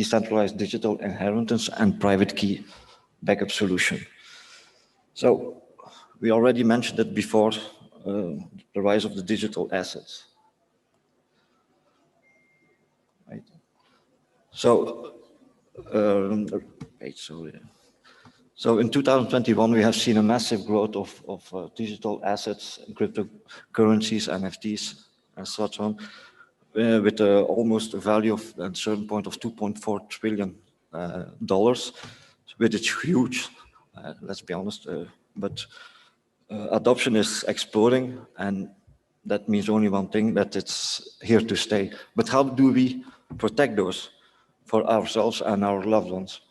decentralized digital inheritance and private key backup solution. So we already mentioned it before, the rise of the digital assets. Right. So, So in 2021, we have seen a massive growth of digital assets, cryptocurrencies, NFTs, and such on, with almost a value of, at a certain point, of $2.4 trillion, which is huge, let's be honest, but adoption is exploding, and that means only one thing, that it's here to stay. But how do we protect those for ourselves and our loved ones?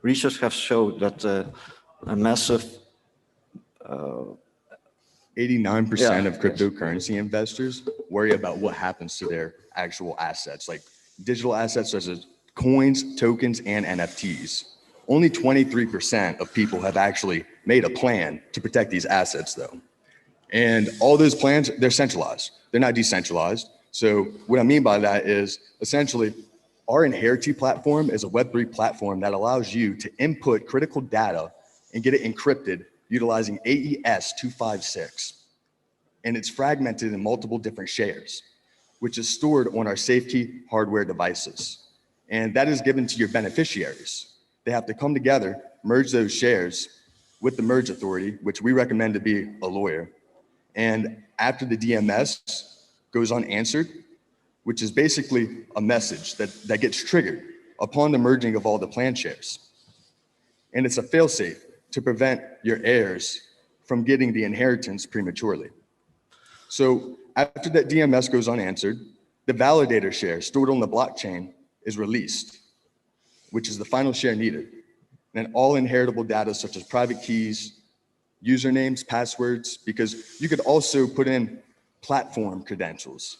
Research has shown that a massive 89% of cryptocurrency investors worry about what happens to their actual assets, like digital assets such as coins, tokens, and NFTs. Only 23% of people have actually made a plan to protect these assets though. And all those plans, they're centralized. They're not decentralized. So what I mean by that is essentially our Inheriti platform is a Web3 platform that allows you to input critical data and get it encrypted utilizing AES 256. And it's fragmented in multiple different shares, which is stored on our SafeKey hardware devices. And that is given to your beneficiaries. They have to come together, merge those shares with the merge authority, which we recommend to be a lawyer. And after the DMS goes unanswered, which is basically a message that gets triggered upon the merging of all the plan shares. And it's a failsafe to prevent your heirs from getting the inheritance prematurely. So after that DMS goes unanswered, the validator share stored on the blockchain is released, which is the final share needed. And all inheritable data such as private keys, usernames, passwords, because you could also put in platform credentials.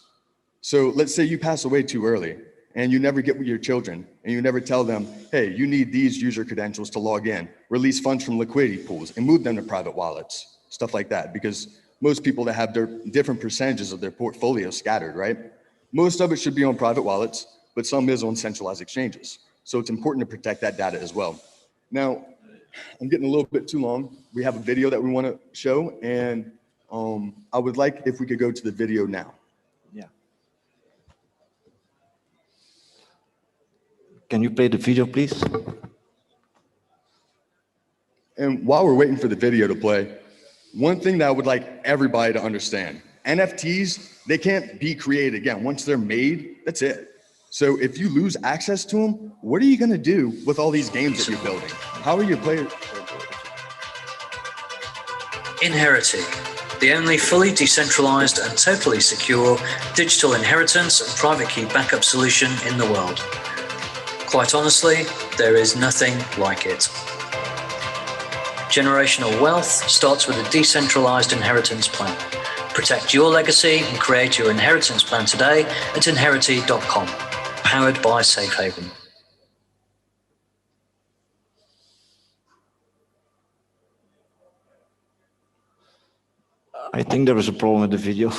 So let's say you pass away too early and you never get with your children and you never tell them, hey, you need these user credentials to log in, release funds from liquidity pools and move them to private wallets, stuff like that. Because most people that have their different percentages of their portfolio scattered, right? Most of it should be on private wallets, but some is on centralized exchanges. So it's important to protect that data as well. Now, I'm getting a little bit too long. We have a video that we want to show, and I would like if we could go to the video now. Yeah. Can you play the video, please? And while we're waiting for the video to play, one thing that I would like everybody to understand, NFTs, they can't be created again. Once they're made, that's it. So if you lose access to them, what are you going to do with all these games that you're building? How are your players? Inheriti, the only fully decentralized and totally secure digital inheritance and private key backup solution in the world. Quite honestly, there is nothing like it. Generational wealth starts with a decentralized inheritance plan. Protect your legacy and create your inheritance plan today at inheriti.com, powered by Safe Haven. I think there was a problem with the video.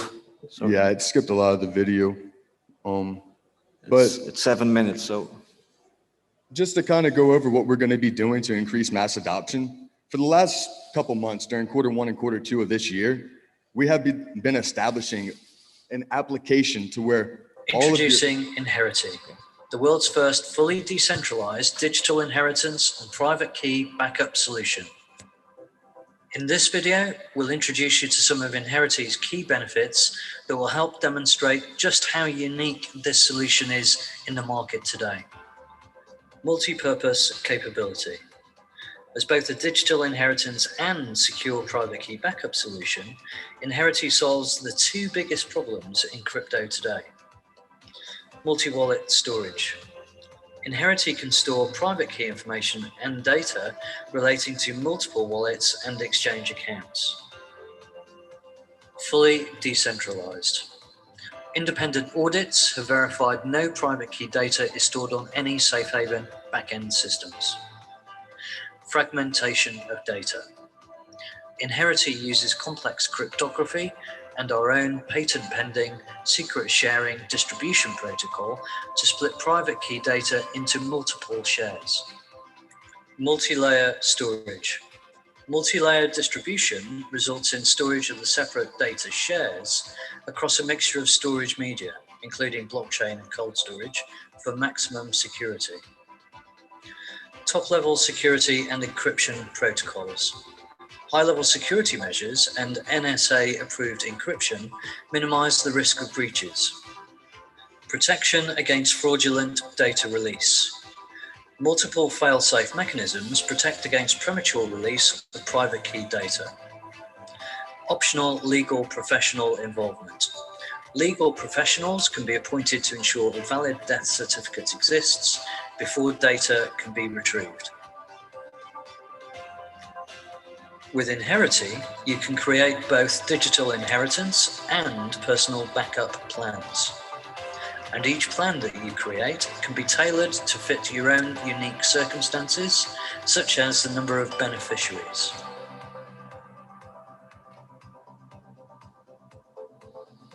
Sorry. Yeah, it skipped a lot of the video. It's 7 minutes, so. Just to kind of go over what we're going to be doing to increase mass adoption. For the last couple months during Q1 and Q2 of this year, we have been establishing an application to where Introducing Inheriti, the world's first fully decentralized digital inheritance and private key backup solution. In this video, we'll introduce you to some of Inheriti's key benefits that will help demonstrate just how unique this solution is in the market today. Multi-purpose capability. As both a digital inheritance and secure private key backup solution, Inheriti solves the two biggest problems in crypto today. Multi-wallet storage. Inheriti can store private key information and data relating to multiple wallets and exchange accounts. Fully decentralized. Independent audits have verified no private key data is stored on any Safe Haven backend systems. Fragmentation of data. Inheriti uses complex cryptography and our own patent-pending secret sharing distribution protocol to split private key data into multiple shares. Multi-layer storage. Multi-layer distribution results in storage of the separate data shares across a mixture of storage media, including blockchain and cold storage, for maximum security. Top-level security and encryption protocols. High-level security measures and NSA-approved encryption minimize the risk of breaches. Protection against fraudulent data release. Multiple fail-safe mechanisms protect against premature release of private key data. Optional legal professional involvement. Legal professionals can be appointed to ensure a valid death certificate exists before data can be retrieved. With Inheriti, you can create both digital inheritance and personal backup plans. And each plan that you create can be tailored to fit your own unique circumstances, such as the number of beneficiaries.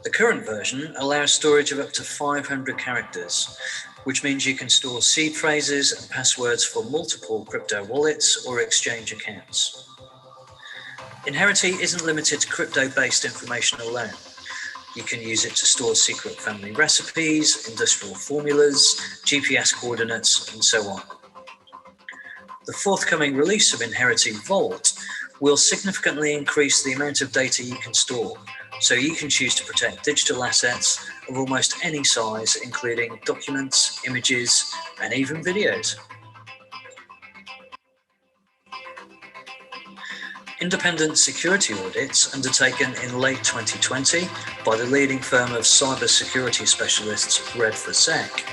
The current version allows storage of up to 500 characters, which means you can store seed phrases and passwords for multiple crypto wallets or exchange accounts. Inheriti isn't limited to crypto-based information alone. You can use it to store secret family recipes, industrial formulas, GPS coordinates, and so on. The forthcoming release of Inheriti Vault will significantly increase the amount of data you can store, so you can choose to protect digital assets of almost any size, including documents, images, and even videos. Independent security audits undertaken in late 2020 by the leading firm of cybersecurity specialists Red4Sec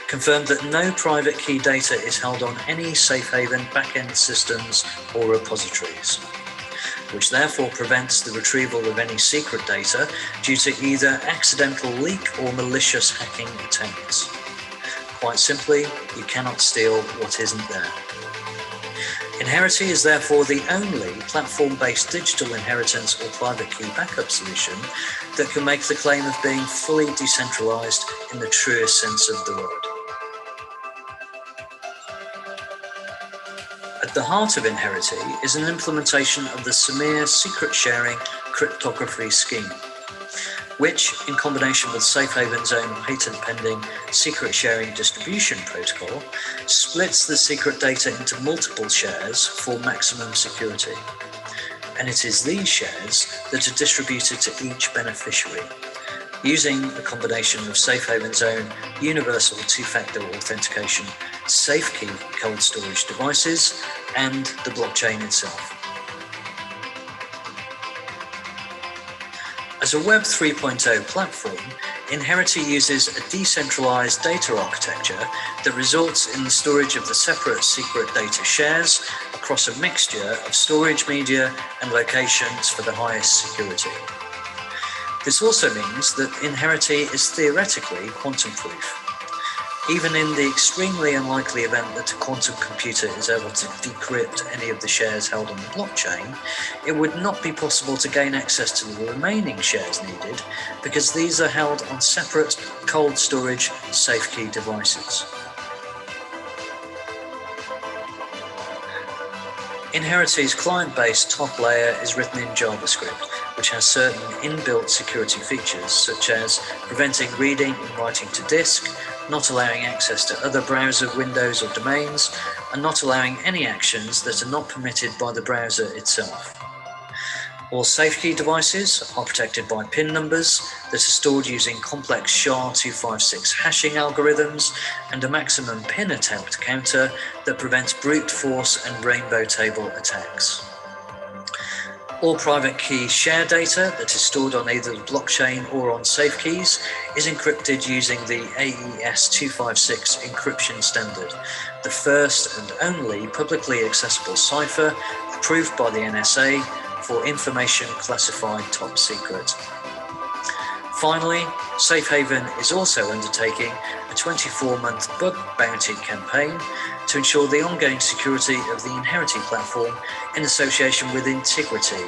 confirmed that no private key data is held on any safe haven backend systems or repositories, which therefore prevents the retrieval of any secret data due to either accidental leak or malicious hacking attempts. Quite simply, you cannot steal what isn't there. Inheriti is therefore the only platform-based digital inheritance or private key backup solution that can make the claim of being fully decentralized in the truest sense of the word. At the heart of Inheriti is an implementation of the Samir secret sharing cryptography scheme, which, in combination with Safe Haven's own patent-pending secret sharing distribution protocol, splits the secret data into multiple shares for maximum security. And it is these shares that are distributed to each beneficiary, using a combination of Safe Haven's own universal two-factor authentication, SafeKey cold storage devices, and the blockchain itself. As a Web 3.0 platform, Inheriti uses a decentralized data architecture that results in the storage of the separate secret data shares across a mixture of storage media and locations for the highest security. This also means that Inheriti is theoretically quantum-proof. Even in the extremely unlikely event that a quantum computer is able to decrypt any of the shares held on the blockchain, it would not be possible to gain access to the remaining shares needed because these are held on separate cold storage SafeKey devices. Inheriti's client-based top layer is written in JavaScript, which has certain inbuilt security features such as preventing reading and writing to disk, not allowing access to other browser windows or domains, and not allowing any actions that are not permitted by the browser itself. All SafeKey devices are protected by PIN numbers that are stored using complex SHA-256 hashing algorithms and a maximum PIN attempt counter that prevents brute force and rainbow table attacks. All private key share data that is stored on either the blockchain or on SafeKeys is encrypted using the AES-256 encryption standard, the first and only publicly accessible cipher approved by the NSA for information classified top secret. Finally, Safe Haven is also undertaking a 24-month bug bounty campaign to ensure the ongoing security of the Inheriti platform in association with Integrity,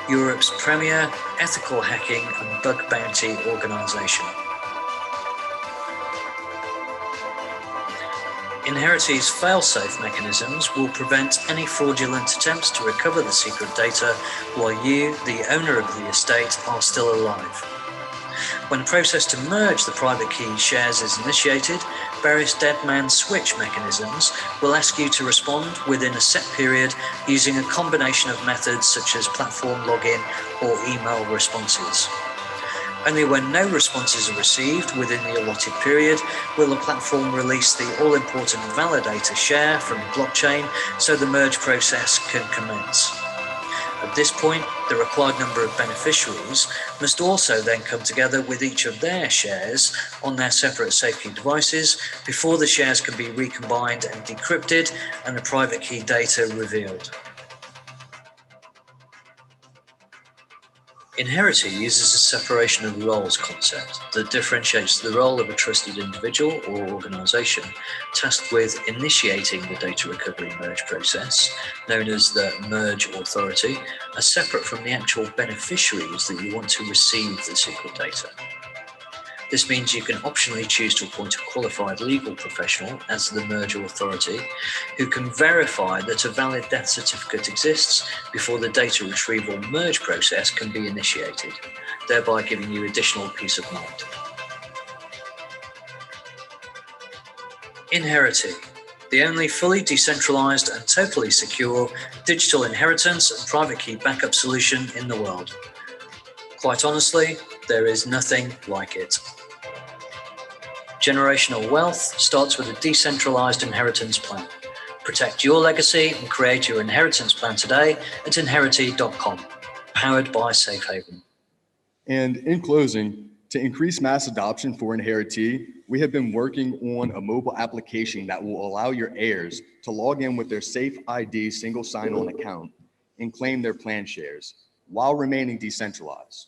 Europe's premier ethical hacking and bug bounty organisation. Inheriti's fail-safe mechanisms will prevent any fraudulent attempts to recover the secret data while you, the owner of the estate, are still alive. When the process to merge the private key shares is initiated, various dead man switch mechanisms will ask you to respond within a set period using a combination of methods such as platform login or email responses. Only when no responses are received within the allotted period will the platform release the all-important validator share from the blockchain so the merge process can commence. At this point, the required number of beneficiaries must also then come together with each of their shares on their separate safety devices before the shares can be recombined and decrypted and the private key data revealed. Inheriti uses a separation of roles concept that differentiates the role of a trusted individual or organisation tasked with initiating the data recovery merge process, known as the merge authority, as separate from the actual beneficiaries that you want to receive the secret data. This means you can optionally choose to appoint a qualified legal professional as the merge authority who can verify that a valid death certificate exists before the data retrieval merge process can be initiated, thereby giving you additional peace of mind. Inheriti, the only fully decentralized and totally secure digital inheritance and private key backup solution in the world. Quite honestly, there is nothing like it. Generational wealth starts with a decentralized inheritance plan. Protect your legacy and create your inheritance plan today at inheriti.com, powered by Safe Haven. And in closing, to increase mass adoption for Inheriti, we have been working on a mobile application that will allow your heirs to log in with their Safe ID single sign-on account and claim their plan shares while remaining decentralized,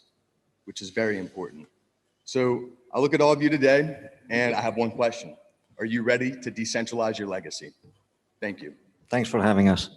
which is very important. So I look at all of you today and I have one question. Are you ready to decentralize your legacy? Thank you. Thanks for having us.